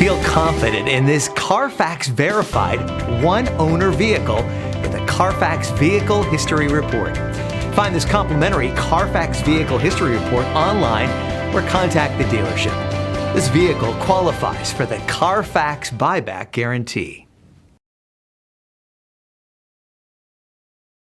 Feel confident in this Carfax verified one-owner vehicle with a Carfax Vehicle History Report. Find this complimentary Carfax Vehicle History Report online or contact the dealership. This vehicle qualifies for the Carfax Buyback Guarantee.